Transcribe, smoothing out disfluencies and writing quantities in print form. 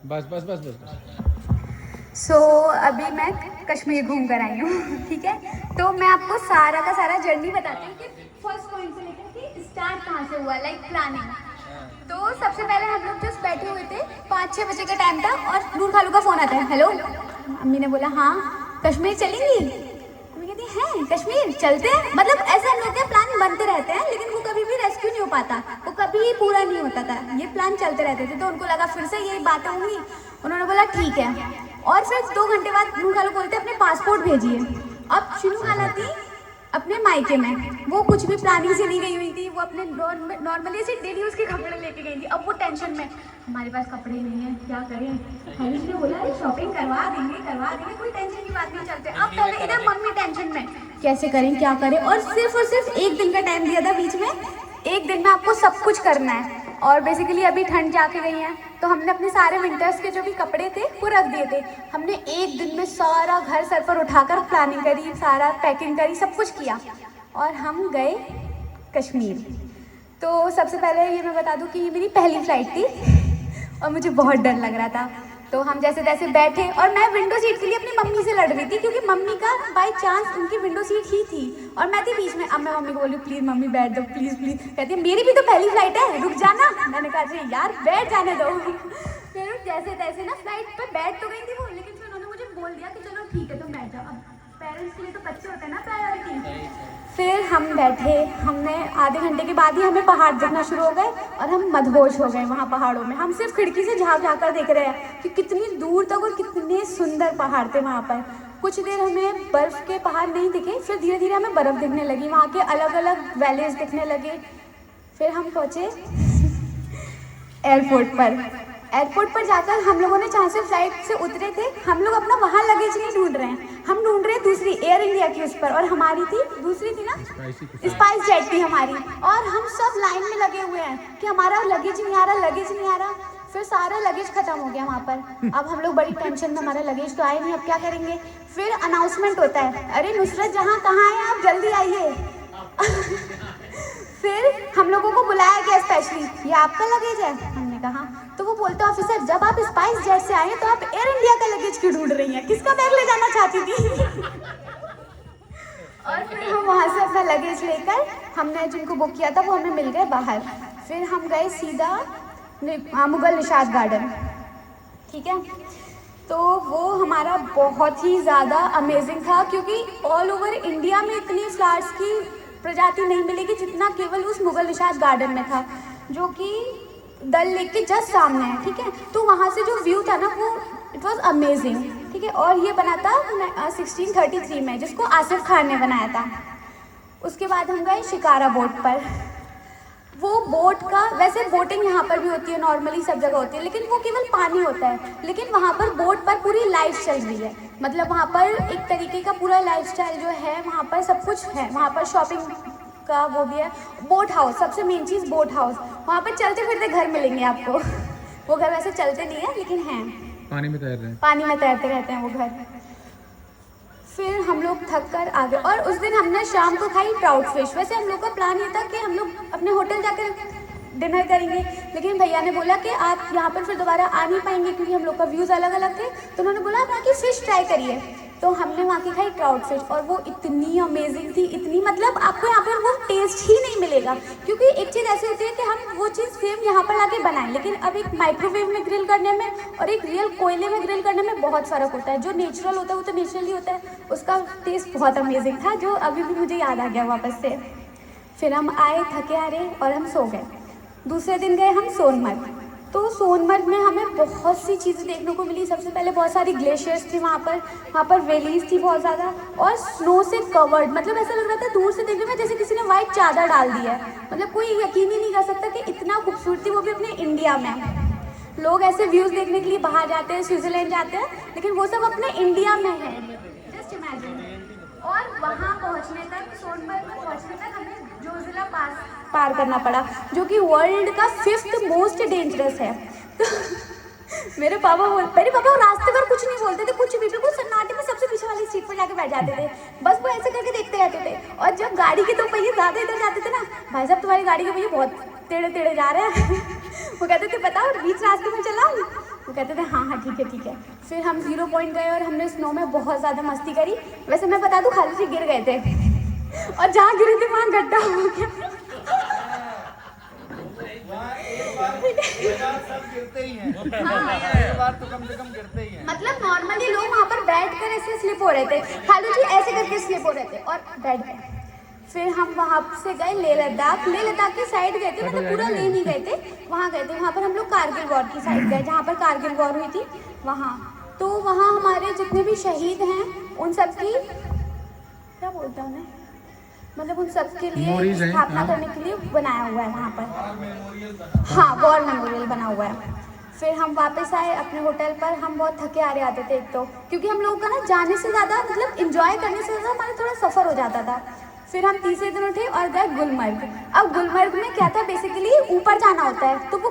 बस बस बस बस बस। अभी मैं कश्मीर घूम कर आई हूँ। ठीक है, तो मैं आपको सारा का सारा जर्नी बताती हूँ कि फर्स्ट पॉइंट से लेकर कि स्टार्ट कहाँ से हुआ, लाइक प्लानिंग। तो सबसे पहले हम लोग जस्ट बैठे हुए थे, 5-6 बजे का टाइम था और नूर खालू का फ़ोन आता है। हेलो, अम्मी ने बोला हाँ कश्मीर चलेंगी। मैं कहती हैं कश्मीर चलते हैं। मतलब ऐसे हम लोग के प्लान बनते रहते हैं, लेकिन वो कभी भी रेस्क्यू नहीं हो पाता, वो कभी पूरा नहीं होता था। ये प्लान चलते रहते थे, तो उनको लगा फिर से यही बातें होंगी। उन्होंने बोला ठीक है, और फिर 2 घंटे बाद नूर खालू बोलते अपने पासपोर्ट भेजिए। अब शिनू खाला थी अपने मायके में, वो कुछ भी प्लानिंग से नहीं गई हुई थी, वो अपने नॉर्मली से डेली यूज़ के कपड़े लेके गई थी। अब वो टेंशन में, हमारे पास कपड़े नहीं हैं, क्या करें। हरीश ने बोला अरे शॉपिंग करवा देंगे, कोई टेंशन की बात नहीं, चलते। अब पहले इधर मम्मी टेंशन में, कैसे करें क्या करें, और सिर्फ 1 दिन का टाइम दिया था बीच में। 1 दिन में आपको सब कुछ करना है। और बेसिकली अभी ठंड जाके गई है, तो हमने अपने सारे विंटर्स के जो भी कपड़े थे वो रख दिए थे। हमने 1 दिन में सारा घर सर पर उठाकर प्लानिंग करी, सारा पैकिंग करी, सब कुछ किया और हम गए कश्मीर। तो सबसे पहले ये मैं बता दूं कि ये मेरी पहली फ्लाइट थी और मुझे बहुत डर लग रहा था। तो हम जैसे तैसे बैठे और मैं विंडो सीट के लिए अपनी मम्मी से लड़ रही थी, क्योंकि मम्मी का बाय चांस उनकी विंडो सीट ही थी और मैं थी बीच में। अब मैं मम्मी को बोली प्लीज़ मम्मी बैठ दो, प्लीज़ प्लीज़। कहती है मेरी भी तो पहली फ्लाइट है, रुक जाना। मैंने कहा अरे यार बैठ जाने दो। फिर जैसे तैसे ना फ्लाइट पर बैठ तो गई थी वो, लेकिन फिर उन्होंने मुझे बोल दिया कि चलो ठीक है तुम बैठ जाओ। अब पेरेंट्स के लिए तो बच्चे होते हैं ना प्रायोरिटी। फिर हम बैठे, हमने आधे घंटे के बाद ही हमें पहाड़ दिखना शुरू हो गए और हम मदहोश हो गए वहाँ पहाड़ों में। हम सिर्फ खिड़की से झाँक झाँक कर देख रहे हैं कि कितनी दूर तक और कितने सुंदर पहाड़ थे वहाँ पर। कुछ देर हमें बर्फ़ के पहाड़ नहीं दिखे, फिर धीरे धीरे हमें बर्फ़ दिखने लगी, वहाँ के अलग अलग वैलीज दिखने लगे। फिर हम पहुँचे एयरपोर्ट पर जाकर हम लोगों ने जहाँ से फ्लाइट से उतरे थे, हम लोग अपना वहाँ लगेज नहीं ढूंढ रहे हैं, हम ढूंढ रहे हैं दूसरी एयर इंडिया की उस पर। और हमारी थी दूसरी थी ना, स्पाइस जेट थी हमारी। और हम सब लाइन में लगे हुए हैं कि हमारा लगेज नहीं आ रहा। फिर सारा लगेज खत्म हो गया वहाँ पर। अब हम लोग बड़ी टेंशन में, हमारा लगेज तो आए नहीं, अब क्या करेंगे। फिर अनाउंसमेंट होता है, अरे नुसरत जहाँ कहाँ है आप जल्दी आइए। फिर हम लोगों को बुलाया गया स्पेशली, ये आपका लगेज है। हमने कहा, तो वो बोलते ऑफिसर जब आप स्पाइस जेट से आए तो आप एयर इंडिया का लगेज क्यों ढूंढ रही हैं, किसका बैग ले जाना चाहती थी। और फिर हम वहाँ से अपना लगेज लेकर, हमने जिनको बुक किया था वो हमें मिल गए बाहर। फिर हम गए सीधा मुगल निशात गार्डन। ठीक है, तो वो हमारा बहुत ही ज़्यादा अमेजिंग था, क्योंकि ऑल ओवर इंडिया में इतनी फ्लावर्स की प्रजाति नहीं मिलेगी जितना केवल उस मुगल निशात गार्डन में था, जो कि डल लेक के जस्ट सामने है। ठीक है, तो वहाँ से जो व्यू था ना वो इट वॉज अमेजिंग। ठीक है, और ये बना था 1633 में, जिसको आसिफ खान ने बनाया था। उसके बाद हम गए शिकारा बोट पर। वो बोट का, वैसे बोटिंग यहाँ पर भी होती है, नॉर्मली सब जगह होती है, लेकिन वो केवल पानी होता है। लेकिन वहाँ पर बोट पर पूरी लाइफ चल रही है, मतलब वहाँ पर एक तरीके का पूरा लाइफस्टाइल जो है, वहाँ पर सब कुछ है। वहाँ पर शॉपिंग का वो भी है, बोट हाउस, सबसे मेन चीज़ बोट हाउस। वहाँ पर चलते फिरते घर मिलेंगे आपको। वो घर वैसे चलते नहीं है, लेकिन हैं, पानी में तैर रहे हैं, पानी में तैरते रहते हैं वो घर। फिर हम लोग थक कर आ गए, और उस दिन हमने शाम को खाई ट्राउट फिश। वैसे हम लोग का प्लान ये था कि हम लोग अपने होटल जाकर डिनर करेंगे, लेकिन भैया ने बोला कि आप यहाँ पर फिर दोबारा आ नहीं पाएंगे, क्योंकि हम लोग का व्यूज़ अलग अलग थे। तो उन्होंने बोला आप यहाँ की फ़िश ट्राई करिए। तो हमने वहाँ की खाई ट्राउट फिश, और वो इतनी अमेजिंग थी, इतनी, मतलब आपको यहाँ पर वो टेस्ट ही नहीं मिलेगा। क्योंकि एक चीज़ ऐसी होती है कि हम वो चीज़ सेम यहाँ पर लाके बनाएं, लेकिन अब एक माइक्रोवेव में ग्रिल करने में और एक रियल कोयले में ग्रिल करने में बहुत फ़र्क होता है। जो नेचुरल होता है वो तो नेचुरली होता है, उसका टेस्ट बहुत अमेजिंग था, जो अभी भी मुझे याद आ गया वापस से। फिर हम आए थके हारे और हम सो गए। दूसरे दिन गए हम सोनमर्ग। तो सोनमर्ग में हमें बहुत सी चीज़ें देखने को मिली। सबसे पहले बहुत सारी ग्लेशियर्स थी वहाँ पर वैलीज थी बहुत ज़्यादा, और स्नो से कवर्ड, मतलब ऐसा लग रहा था दूर से देखने में जैसे किसी ने वाइट चादर डाल दी है। मतलब कोई यकीन ही नहीं कर सकता कि इतना खूबसूरती, वो भी अपने इंडिया में। लोग ऐसे व्यूज़ देखने के लिए बाहर जाते हैं, स्विट्ज़रलैंड जाते हैं, लेकिन वो सब अपने इंडिया में है, जस्ट इमेजिन। और वहाँ पहुँचने तक, सोनमर्ग में पहुँचने तक हमें जोजिला पास पार करना पड़ा, जो कि वर्ल्ड का 5th मोस्ट डेंजरस है। तो मेरे पापा रास्ते पर कुछ नहीं बोलते थे, कुछ भी, बिल्कुल सन्नाटे में सबसे पीछे वाली सीट पर जाके बैठ जाते थे, बस वो ऐसे करके देखते रहते थे। और जब गाड़ी के 2 पहिए ज़्यादा इधर जाते थे ना, भाई साहब तुम्हारी गाड़ी के पहिए बहुत टेढ़े टेढ़े जा रहे हैं। वो कहते थे बताओ बीच रास्ते में चलाऊँ, वो कहते थे हाँ हाँ ठीक है। फिर हम 0 पॉइंट गए और हमने स्नो में बहुत ज़्यादा मस्ती करी। वैसे मैं बता दूँ खाली से गिर गए थे और जहाँ गिरे थे वहाँ गड्ढा हो गया। सब गिरते ही हैं। एक बार तो कम से कम गिरते ही हैं। मतलब नॉर्मली लोग वहाँ पर बैठ कर ऐसे स्लिप हो रहे थे, खालू जी ऐसे करके स्लिप हो रहे थे और बैठ गए। फिर हम वहाँ से गए लेह लद्दाख की साइड गए थे, मतलब पूरा ले नहीं गए थे, वहाँ गए थे। वहाँ पर हम लोग कारगिल वॉर की साइड गए, जहाँ पर कारगिल वॉर हुई थी वहाँ। तो वहाँ हमारे जितने भी शहीद हैं उन सब की क्या बोलते हैं उन्हें, मतलब उन सब के लिए स्थापना करने के लिए बनाया हुआ है वहाँ पर। हाँ, वॉर मेमोरियल बना हुआ है। फिर हम वापस आए अपने होटल पर। हम बहुत थके हारे आते थे एक तो, क्योंकि हम लोगों का ना जाने से ज़्यादा मतलब इंजॉय करने से ज़्यादा हमारा थोड़ा सफ़र हो जाता था। फिर हम तीसरे दिन उठे और गए गुलमर्ग। अब गुलमर्ग में क्या था, बेसिकली ऊपर जाना होता है, तो वो